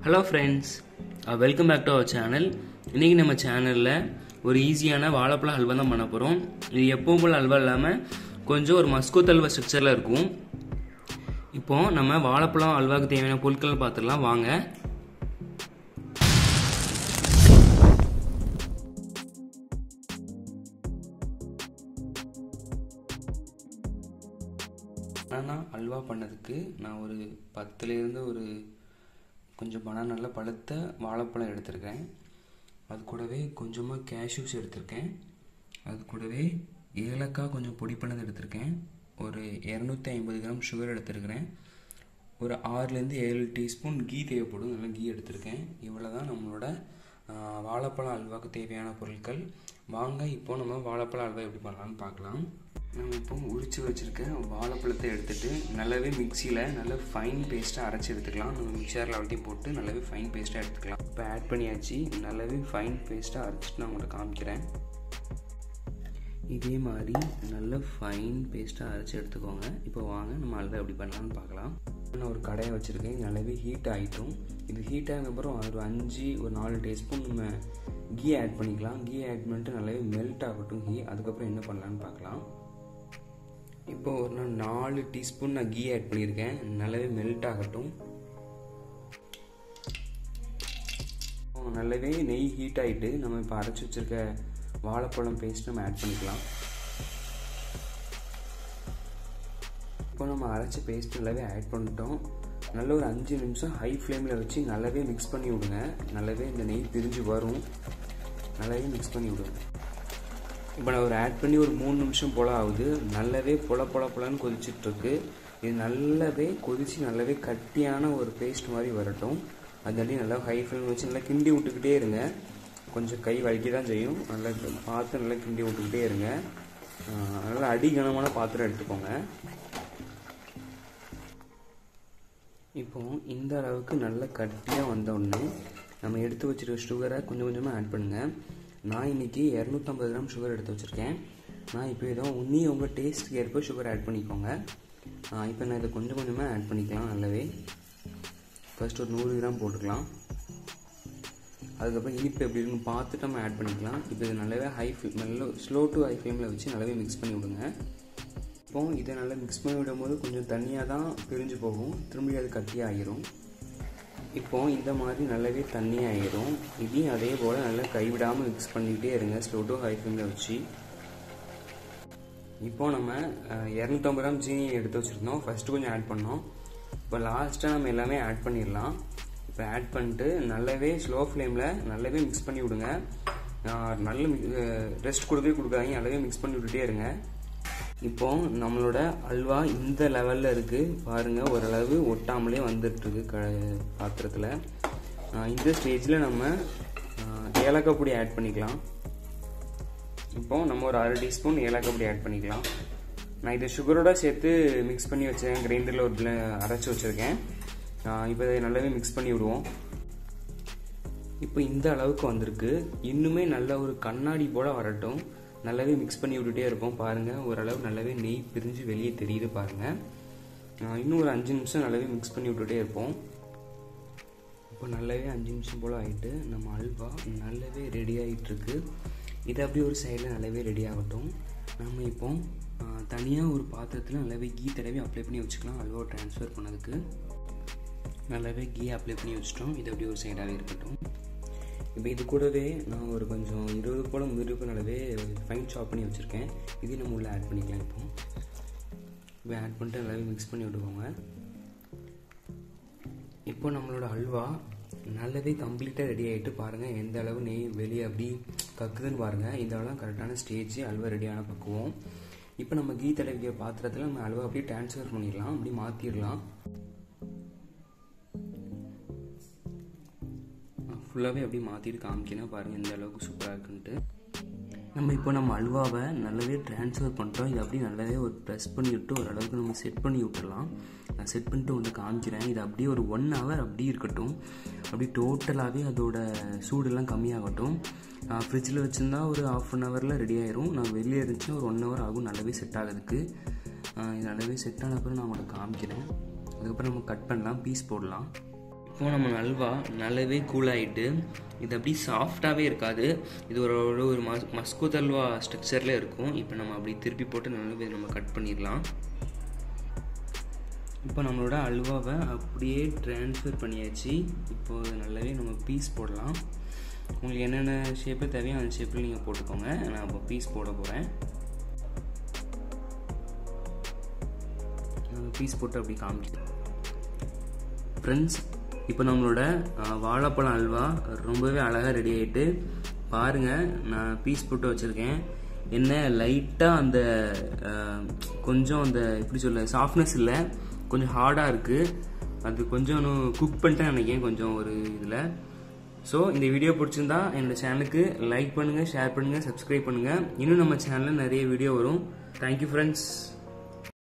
Hello friends, welcome back to our channel. இன்னைக்கு நம்ம சேனல்ல ஒரு ஈஸியான வாழைப்பழ ஹல்வா தான் பண்ண போறோம். இது எப்பவும் போல ஹல்வா இல்லாம கொஞ்சம் ஒரு மஸ்கோத் ஹல்வா ஸ்ட்ரக்சர்ல இருக்கும். இப்போ நம்ம வாழைப்பழம் ஹல்வாக்கு தேவையான பொருட்கள் பார்த்துடலாம் வாங்க. நான் ஹல்வா பண்ணதுக்கு நான் ஒரு 10 இருந்து ஒரு கொஞ்சம் நல்ல பழுத்த வாழைப்பழம் எடுத்திருக்கேன். அது கூடவே கொஞ்சமாக கேஷ்யூஸ் எடுத்திருக்கேன். அது கூடவே ஏலக்காய் கொஞ்சம் பொடி பண்ணது எடுத்திருக்கேன். ஒரு 250 கிராம் சுகர் எடுத்திருக்கிறேன். ஒரு 6லேருந்து 7 டீஸ்பூன் கீ தேவைப்படும். நல்லா கீ எடுத்திருக்கேன். இவ்வளோ தான் நம்மளோட வாழைப்பழம் அல்வாவுக்கு தேவையான பொருட்கள். வாங்க இப்போ நம்ம வாழைப்பழ அல்வா எப்படி பண்ணலாம்னு பார்க்கலாம். நம்ம இப்போ உரிச்சு வச்சுருக்க வாழைப்பழத்தை எடுத்துகிட்டு நல்லாவே மிக்சியில் நல்லா ஃபைன் பேஸ்ட்டாக அரைச்சி எடுத்துக்கலாம். நம்ம மிக்சரில் அவ்வளோத்தையும் போட்டு நல்லாவே ஃபைன் பேஸ்ட்டாக எடுத்துக்கலாம். இப்போ ஆட் பண்ணியாச்சு. நல்லாவே ஃபைன் பேஸ்ட்டாக அரைச்சிட்டு நான் உங்களுக்கு காமிக்கிறேன். இதே மாதிரி நல்ல ஃபைன் பேஸ்ட்டாக அரைச்சி எடுத்துக்கோங்க. இப்போ வாங்க நம்ம அல்வா எப்படி பண்ணலாம்னு பார்க்கலாம். நான் ஒரு கடையை வச்சுருக்கேன். நல்லாவே ஹீட் ஆகிட்டும். இது ஹீட் ஆனதுக்கப்புறம் ஒரு 4 டீஸ்பூன் நம்ம கீ ஆட் பண்ணிக்கலாம். கீ ஆட் பண்ணிட்டு நல்லாவே மெல்ட் ஆகட்டும் கீ. அதுக்கப்புறம் என்ன பண்ணலான்னு பார்க்கலாம். இப்போ ஒரு 4 டீஸ்பூன் நான் கீ ஆட் பண்ணியிருக்கேன். நல்லாவே மெல்ட் ஆகட்டும். நல்லாவே நெய் ஹீட் ஆகிட்டு நம்ம இப்போ அரைச்சி வச்சுருக்க வாழைப்பழம் பேஸ்ட் நம்ம ஆட் பண்ணிக்கலாம். இப்போ நம்ம அரைச்ச பேஸ்ட் நல்லாவே ஆட் பண்ணிட்டோம். நல்ல ஒரு 5 நிமிஷம் ஹை ஃப்ளேமில் வச்சு நல்லாவே மிக்ஸ் பண்ணி விடுங்க. நல்லாவே இந்த நெய் பிரிஞ்சு வரும். நல்லாவே மிக்ஸ் பண்ணி விடுங்க. இப்போ நான் ஆட் பண்ணி ஒரு 3 நிமிஷம் போல் ஆகுது. நல்லாவே பொலன்னு கொதிச்சிட்ருக்கு. இது நல்லாவே கொதித்து நல்லாவே கட்டியான ஒரு பேஸ்ட் மாதிரி வரட்டும். அதனாடி நல்லா ஹை ஃப்ளேம் வச்சு நல்லா கிண்டி விட்டுக்கிட்டே இருங்க. கொஞ்சம் கை வலிக்க தான் செய்யும். நல்லா பார்த்து நல்லா கிண்டி விட்டுக்கிட்டே இருங்க. நல்லா அடிகனமான பாத்திரம் எடுத்துக்கோங்க. இப்போ இந்த அளவுக்கு நல்லா கட்டியாக வந்தோடனே நம்ம எடுத்து வச்சுருக்க சுகரை கொஞ்சம் கொஞ்சமாக ஆட் பண்ணுங்கள். நான் இன்றைக்கி 250 கிராம் சுகர் எடுத்து வச்சுருக்கேன். நான் இப்போ ஏதோ உங்கள் டேஸ்ட்டுக்கு ஏற்ப சுகர் ஆட் பண்ணிக்கோங்க. இப்போ நான் இதை கொஞ்சம் கொஞ்சமாக ஆட் பண்ணிக்கலாம். நல்லாவே ஃபர்ஸ்ட் ஒரு 100 கிராம் போட்டுக்கலாம். அதுக்கப்புறம் இனிப்பு எப்படி இருக்குன்னு பார்த்துட்டு நம்ம ஆட் பண்ணிக்கலாம். இப்போ இது நல்லாவே ஸ்லோ டு ஹை ஃப்ளேமில் வச்சு நல்லாவே மிக்ஸ் பண்ணி விடுங்க. இப்போ இதை நல்லா மிக்ஸ் பண்ணி விடும்போது கொஞ்சம் தண்ணியாக தான் பிரிஞ்சு போகும். திரும்பி அது கட்டியாக ஆகிரும். இப்போ இந்த மாதிரி நல்லாவே தண்ணி ஆகிரும். இதையும் அதே போல் நல்லா கைவிடாமல் மிக்ஸ் பண்ணிக்கிட்டே இருங்க ஸ்லோ டு ஹை ஃப்ளேமில் வச்சு. இப்போ நம்ம 250 கிராம் ஜீனி எடுத்து வச்சுருந்தோம். ஃபஸ்ட்டு கொஞ்சம் ஆட் பண்ணோம். இப்போ லாஸ்ட்டாக நம்ம எல்லாமே ஆட் பண்ணிடலாம். இப்போ ஆட் பண்ணிட்டு நல்லாவே ஸ்லோ ஃப்ளேமில் நல்லாவே மிக்ஸ் பண்ணி விடுங்க. நல்ல ரெஸ்ட் கொடுக்காதீங்க. நல்லாவே மிக்ஸ் பண்ணி விட்டுட்டே இருங்க. இப்போ நம்மளோட அல்வா இந்த லெவலில் இருக்குது பாருங்கள். ஓரளவு ஒட்டாமலே வந்துட்டுருக்கு பாத்திரத்தில். இந்த ஸ்டேஜில் நம்ம ஏலக்காய் பொடி ஆட் பண்ணிக்கலாம். இப்போ நம்ம ஒரு 1/2 டீஸ்பூன் ஏலக்காய் பொடி ஆட் பண்ணிக்கலாம். நான் இதை சுகரோட சேர்த்து மிக்ஸ் பண்ணி வச்சேன். கிரைண்டரில் ஒரு அரைச்சி வச்சுருக்கேன். இப்போ இதை நல்லாவே மிக்ஸ் பண்ணி விடுவோம். இப்போ இந்த அளவுக்கு வந்திருக்கு. இன்னுமே நல்ல ஒரு கண்ணாடி போல் வரட்டும். நல்லாவே மிக்ஸ் பண்ணி விட்டுட்டே இருப்போம். பாருங்கள் ஓரளவு நல்லாவே நெய் பிரிஞ்சு வெளியே தெரியுது பாருங்கள். இன்னும் ஒரு 5 நிமிஷம் நல்லாவே மிக்ஸ் பண்ணி விட்டுட்டே இருப்போம். இப்போ நல்லாவே 5 நிமிஷம் போல் ஆகிட்டு நம்ம அல்வா நல்லாவே ரெடி ஆகிட்டுருக்கு. இது அப்படியே ஒரு சைடில் நல்லாவே ரெடி ஆகட்டும். நம்ம இப்போ தனியாக ஒரு பாத்திரத்தில் நல்லாவே கீ தடவி அப்ளை பண்ணி வச்சுக்கலாம். அல்வா ட்ரான்ஸ்ஃபர் பண்ணதுக்கு நல்லாவே கீ அப்ளை பண்ணி வச்சிட்டோம். இது அப்படியே ஒரு சைடாகவே இருக்கட்டும். இப்போ இது கூடவே நான் ஒரு கொஞ்சம் 20 போல் முந்திரி நல்லாவே ஃபைன் சாப் பண்ணி வச்சுருக்கேன். இதையும் நம்ம உள்ளே ஆட் பண்ணிக்கலாம். இப்போ ஆட் பண்ணிட்டு நல்லாவே மிக்ஸ் பண்ணி விட்டுக்கோங்க. இப்போ நம்மளோட அல்வா நல்லாவே கம்ப்ளீட்டாக ரெடி ஆகிட்டு பாருங்கள். எந்த அளவு நெய் வெளியே அப்படி கக்குதுன்னு பாருங்கள். இந்த அளவு கரெக்டான ஸ்டேஜ் அல்வா ரெடியான பக்குவோம். இப்போ நம்ம கீ தடவிக்க பாத்திரத்தில் நம்ம அல்வா அப்படியே ட்ரான்ஸ்ஃபர் பண்ணிடலாம். அப்படி மாற்றிடலாம். ஃபுல்லாகவே அப்படி மாற்றிட்டு காமிக்கணும். பாருங்கள் எந்த அளவுக்கு சூப்பராக இருக்குன்ட்டு. நம்ம அல்வாவை நல்லாவே ட்ரான்ஸ்ஃபர் பண்ணுறோம். இது அப்படியே நல்லாவே ஒரு ப்ரெஸ் பண்ணி விட்டு ஓரளவுக்கு நம்ம செட் பண்ணி விட்டுடலாம். நான் செட் பண்ணிட்டு வந்து காமிக்கிறேன். இது அப்படியே ஒரு 1 ஹவர் அப்படியே இருக்கட்டும். அப்படி டோட்டலாகவே அதோட சூடெல்லாம் கம்மியாகட்டும். ஃப்ரிட்ஜில் வச்சுருந்தா ஒரு 1/2 ஹவரில் ரெடி ஆயிரும். நான் வெளியே இருந்துச்சுன்னா ஒரு 1 ஹவர் ஆகும் நல்லாவே செட் ஆகிறதுக்கு. இது நல்லாவே செட் ஆன அப்புறம் நான் உங்களுக்கு காமிக்கிறேன். அதுக்கப்புறம் நம்ம கட் பண்ணலாம், பீஸ் போடலாம். இப்போ நம்ம அல்வா நல்லாவே கூல் ஆகிட்டு இது அப்படி சாஃப்டாகவே இருக்காது. இது ஒரு மஸ்கோத் அல்வா ஸ்ட்ரக்சரில் இருக்கும். இப்போ நம்ம அப்படி திருப்பி போட்டு நல்லாவே நம்ம கட் பண்ணிடலாம். இப்போ நம்மளோட அல்வாவை அப்படியே ட்ரான்ஸ்ஃபர் பண்ணியாச்சு. இப்போது நல்லாவே நம்ம பீஸ் போடலாம். உங்களுக்கு என்னென்ன ஷேப்பு தேவையோ அந்த ஷேப்பில் நீங்கள் போட்டுக்கோங்க. நான் இப்போ பீஸ் போட போகிறேன். பீஸ் போட்டு அப்படி காமிக்கிறேன். ஃப்ரெண்ட்ஸ், இப்போ நம்மளோட வாழைப்பழம் அல்வா ரொம்பவே அழகாக ரெடி ஆகிட்டு பாருங்கள். நான் பீஸ் போட்டு வச்சுருக்கேன். என்ன லைட்டாக அந்த கொஞ்சம் அந்த எப்படி சொல்ல சாஃப்ட்னஸ் இல்லை, கொஞ்சம் ஹார்டாக இருக்குது. அது கொஞ்சம் குக் பண்ணிட்டேன் நினைக்கிறேன் கொஞ்சம் ஒரு இதில். ஸோ இந்த வீடியோ பிடிச்சிருந்தா என்னோடய சேனலுக்கு லைக் பண்ணுங்கள், ஷேர் பண்ணுங்கள், சப்ஸ்கிரைப் பண்ணுங்கள். இன்னும் நம்ம சேனலில் நிறைய வீடியோ வரும். Thank you friends.